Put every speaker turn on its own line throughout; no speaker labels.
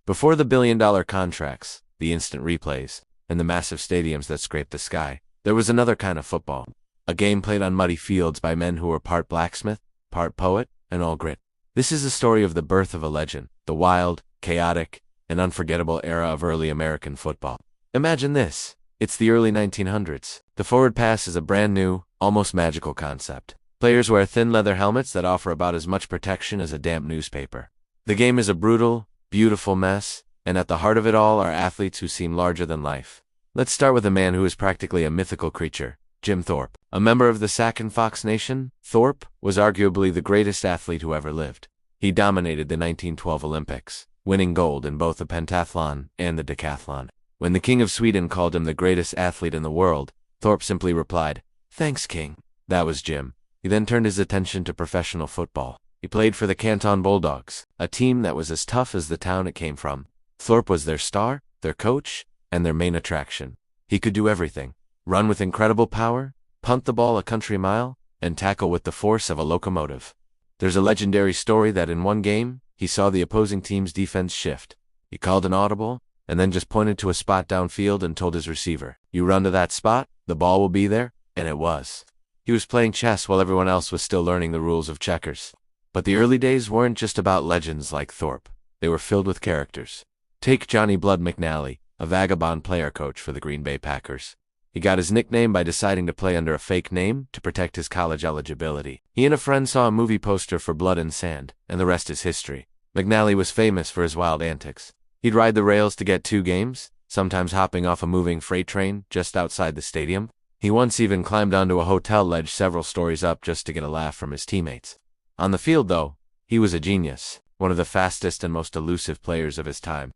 Before the billion-dollar contracts, the instant replays, and the massive stadiums that scraped the sky, there was another kind of football. A game played on muddy fields by men who were part blacksmith, part poet, and all grit. This is the story of the birth of a legend, the wild, chaotic, and unforgettable era of early American football. Imagine this. It's the early 1900s. The forward pass is a brand new, almost magical concept. Players wear thin leather helmets that offer about as much protection as a damp newspaper. The game is a brutal, beautiful mess, and at the heart of it all are athletes who seem larger than life. Let's start with a man who is practically a mythical creature, Jim Thorpe. A member of the Sac and Fox Nation, Thorpe was arguably the greatest athlete who ever lived. He dominated the 1912 Olympics, winning gold in both the pentathlon and the decathlon. When the King of Sweden called him the greatest athlete in the world, Thorpe simply replied, "Thanks, King." That was Jim. He then turned his attention to professional football. He played for the Canton Bulldogs, a team that was as tough as the town it came from. Thorpe was their star, their coach, and their main attraction. He could do everything: run with incredible power, punt the ball a country mile, and tackle with the force of a locomotive. There's a legendary story that in one game, he saw the opposing team's defense shift. He called an audible, and then just pointed to a spot downfield and told his receiver, "You run to that spot, the ball will be there," and it was. He was playing chess while everyone else was still learning the rules of checkers. But the early days weren't just about legends like Thorpe. They were filled with characters. Take Johnny Blood McNally, a vagabond player coach for the Green Bay Packers. He got his nickname by deciding to play under a fake name to protect his college eligibility. He and a friend saw a movie poster for Blood and Sand, and the rest is history. McNally was famous for his wild antics. He'd ride the rails to get 2 games, sometimes hopping off a moving freight train just outside the stadium. He once even climbed onto a hotel ledge several stories up just to get a laugh from his teammates. On the field, though, he was a genius, one of the fastest and most elusive players of his time.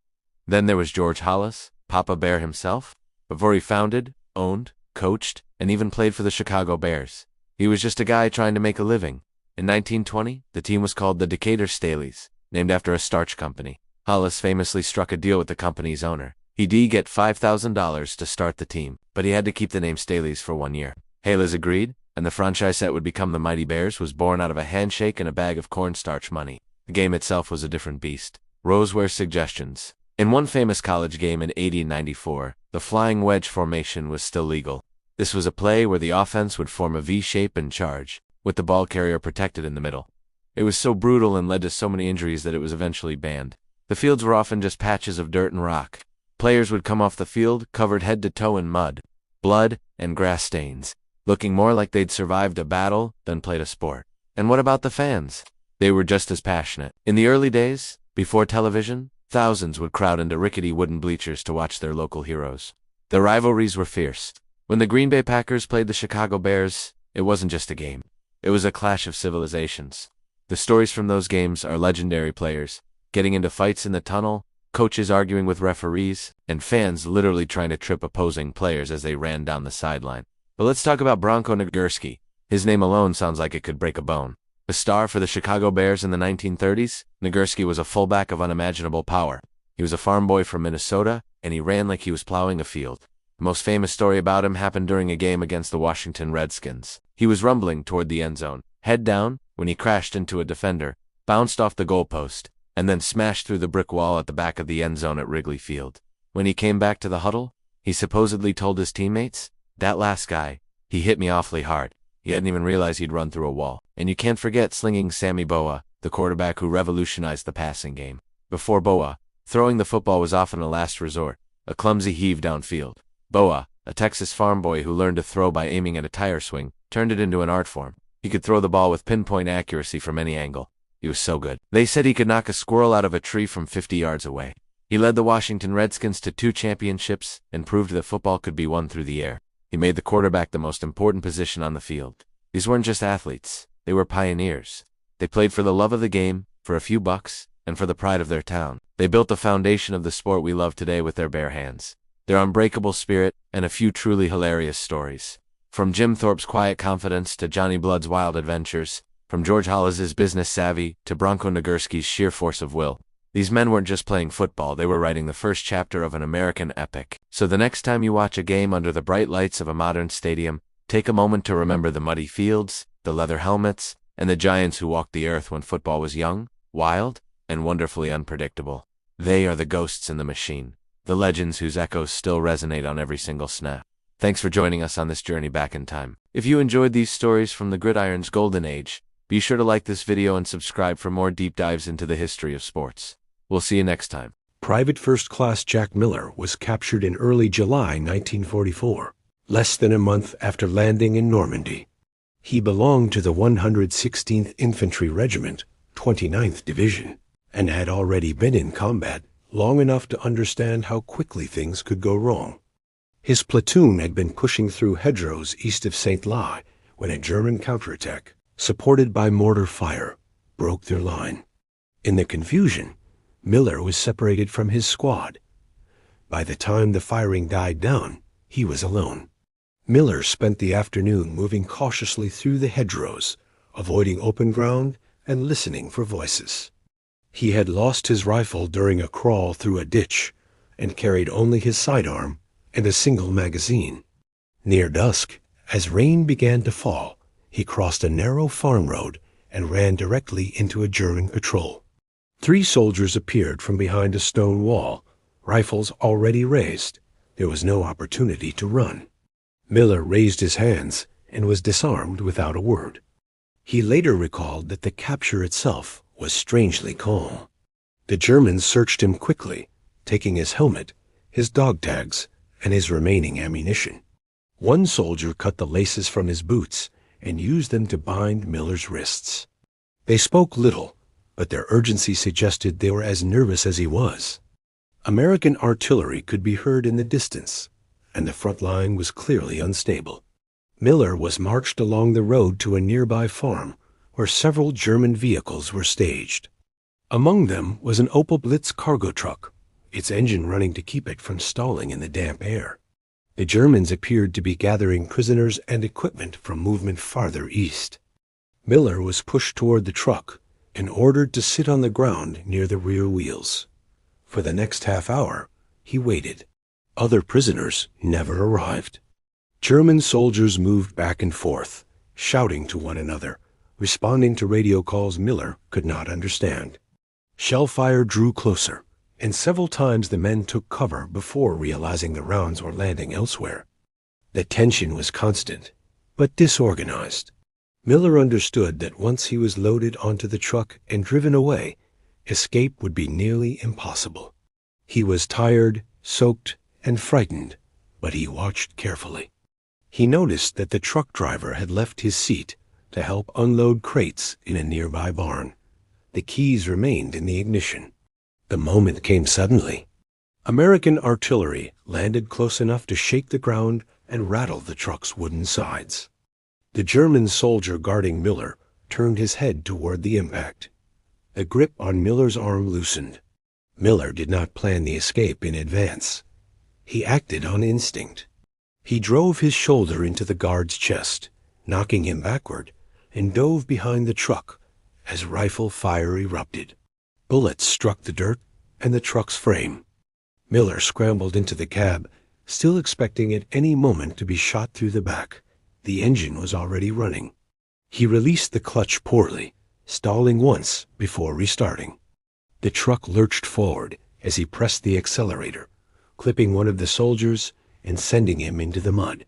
Then there was George Hollis, Papa Bear himself. Before he founded, owned, coached, and even played for the Chicago Bears, he was just a guy trying to make a living. In 1920, the team was called the Decatur Staleys, named after a starch company. Hollis famously struck a deal with the company's owner. He'd get $5,000 to start the team, but he had to keep the name Staleys for 1 year. Halas agreed, and the franchise that would become the Mighty Bears was born out of a handshake and a bag of cornstarch money. The game itself was a different beast. Rows were suggestions. In one famous college game in 1894, the flying wedge formation was still legal. This was a play where the offense would form a V shape and charge, with the ball carrier protected in the middle. It was so brutal and led to so many injuries that it was eventually banned. The fields were often just patches of dirt and rock. Players would come off the field covered head to toe in mud, blood, and grass stains, looking more like they'd survived a battle than played a sport. And what about the fans? They were just as passionate. In the early days, before television, thousands would crowd into rickety wooden bleachers to watch their local heroes. The rivalries were fierce. When the Green Bay Packers played the Chicago Bears, it wasn't just a game. It was a clash of civilizations. The stories from those games are legendary: players getting into fights in the tunnel, coaches arguing with referees, and fans literally trying to trip opposing players as they ran down the sideline. But let's talk about Bronco Nagurski. His name alone sounds like it could break a bone. A star for the Chicago Bears in the 1930s, Nagurski was a fullback of unimaginable power. He was a farm boy from Minnesota, and he ran like he was plowing a field. The most famous story about him happened during a game against the Washington Redskins. He was rumbling toward the end zone, head down, when he crashed into a defender, bounced off the goalpost, and then smashed through the brick wall at the back of the end zone at Wrigley Field. When he came back to the huddle, he supposedly told his teammates, "That last guy, he hit me awfully hard. He hadn't even realized he'd run through a wall." And you can't forget slinging Sammy Boa, the quarterback who revolutionized the passing game. Before Boa, throwing the football was often a last resort, a clumsy heave downfield. Boa, a Texas farm boy who learned to throw by aiming at a tire swing, turned it into an art form. He could throw the ball with pinpoint accuracy from any angle. He was so good. They said he could knock a squirrel out of a tree from 50 yards away. He led the Washington Redskins to 2 championships and proved that football could be won through the air. He made the quarterback the most important position on the field. These weren't just athletes. They were pioneers. They played for the love of the game, for a few bucks, and for the pride of their town. They built the foundation of the sport we love today with their bare hands, their unbreakable spirit, and a few truly hilarious stories. From Jim Thorpe's quiet confidence to Johnny Blood's wild adventures, from George Hollis's business savvy to Bronco Nagurski's sheer force of will, these men weren't just playing football, they were writing the first chapter of an American epic. So the next time you watch a game under the bright lights of a modern stadium, take a moment to remember the muddy fields, the leather helmets, and the giants who walked the earth when football was young, wild, and wonderfully unpredictable. They are the ghosts in the machine, the legends whose echoes still resonate on every single snap. Thanks for joining us on this journey back in time. If you enjoyed these stories from the gridiron's golden age, be sure to like this video and subscribe for more deep dives into the history of sports. We'll see you next time.
Private First Class Jack Miller was captured in early July 1944, less than a month after landing in Normandy. He belonged to the 116th Infantry Regiment, 29th Division, and had already been in combat long enough to understand how quickly things could go wrong. His platoon had been pushing through hedgerows east of Saint-Lô when a German counterattack, supported by mortar fire, broke their line. In the confusion, Miller was separated from his squad. By the time the firing died down, he was alone. Miller spent the afternoon moving cautiously through the hedgerows, avoiding open ground and listening for voices. He had lost his rifle during a crawl through a ditch and carried only his sidearm and a single magazine. Near dusk, as rain began to fall, he crossed a narrow farm road and ran directly into a German patrol. 3 soldiers appeared from behind a stone wall, rifles already raised. There was no opportunity to run. Miller raised his hands and was disarmed without a word. He later recalled that the capture itself was strangely calm. The Germans searched him quickly, taking his helmet, his dog tags, and his remaining ammunition. One soldier cut the laces from his boots and used them to bind Miller's wrists. They spoke little, but their urgency suggested they were as nervous as he was. American artillery could be heard in the distance, and the front line was clearly unstable. Miller was marched along the road to a nearby farm where several German vehicles were staged. Among them was an Opel Blitz cargo truck, its engine running to keep it from stalling in the damp air. The Germans appeared to be gathering prisoners and equipment from movement farther east. Miller was pushed toward the truck and ordered to sit on the ground near the rear wheels. For the next half hour, he waited. Other prisoners never arrived. German soldiers moved back and forth, shouting to one another, responding to radio calls Miller could not understand. Shell fire drew closer, and several times the men took cover before realizing the rounds were landing elsewhere. The tension was constant, but disorganized. Miller understood that once he was loaded onto the truck and driven away, escape would be nearly impossible. He was tired, soaked, and frightened, but he watched carefully. He noticed that the truck driver had left his seat to help unload crates in a nearby barn. The keys remained in the ignition. The moment came suddenly. American artillery landed close enough to shake the ground and rattle the truck's wooden sides. The German soldier guarding Miller turned his head toward the impact. The grip on Miller's arm loosened. Miller did not plan the escape in advance. He acted on instinct. He drove his shoulder into the guard's chest, knocking him backward, and dove behind the truck as rifle fire erupted. Bullets struck the dirt and the truck's frame. Miller scrambled into the cab, still expecting at any moment to be shot through the back. The engine was already running. He released the clutch poorly, stalling once before restarting. The truck lurched forward as he pressed the accelerator, clipping one of the soldiers and sending him into the mud.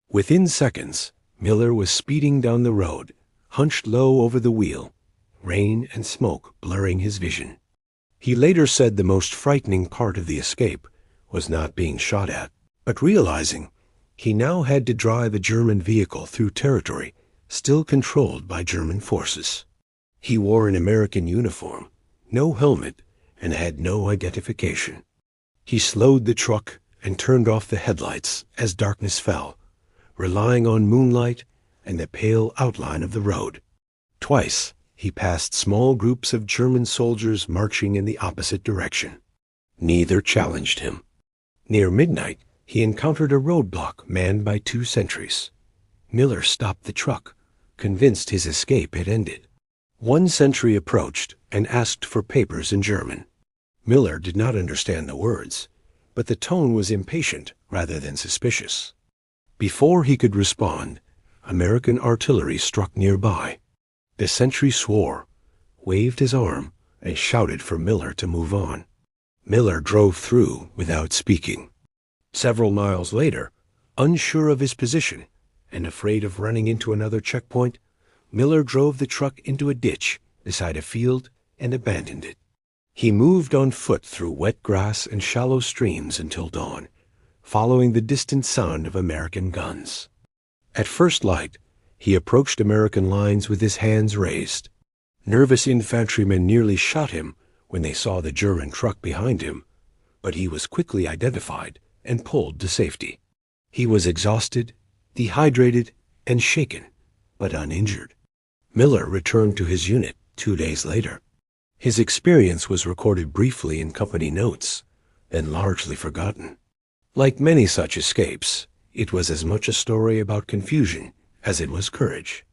Within seconds, Miller was speeding down the road, hunched low over the wheel, rain and smoke blurring his vision. He later said the most frightening part of the escape was not being shot at, but realizing he now had to drive a German vehicle through territory still controlled by German forces. He wore an American uniform, no helmet, and had no identification. He slowed the truck and turned off the headlights as darkness fell, relying on moonlight and the pale outline of the road. Twice, he passed small groups of German soldiers marching in the opposite direction. Neither challenged him. Near midnight, he encountered a roadblock manned by 2 sentries. Miller stopped the truck, convinced his escape had ended. One sentry approached and asked for papers in German. Miller did not understand the words, but the tone was impatient rather than suspicious. Before he could respond, American artillery struck nearby. The sentry swore, waved his arm, and shouted for Miller to move on. Miller drove through without speaking. Several miles later, unsure of his position and afraid of running into another checkpoint, Miller drove the truck into a ditch beside a field and abandoned it. He moved on foot through wet grass and shallow streams until dawn, following the distant sound of American guns. At first light, he approached American lines with his hands raised. Nervous infantrymen nearly shot him when they saw the German truck behind him, but he was quickly identified and pulled to safety. He was exhausted, dehydrated, and shaken, but uninjured. Miller returned to his unit 2 days later. His experience was recorded briefly in company notes, then largely forgotten. Like many such escapes, it was as much a story about confusion as it was courage.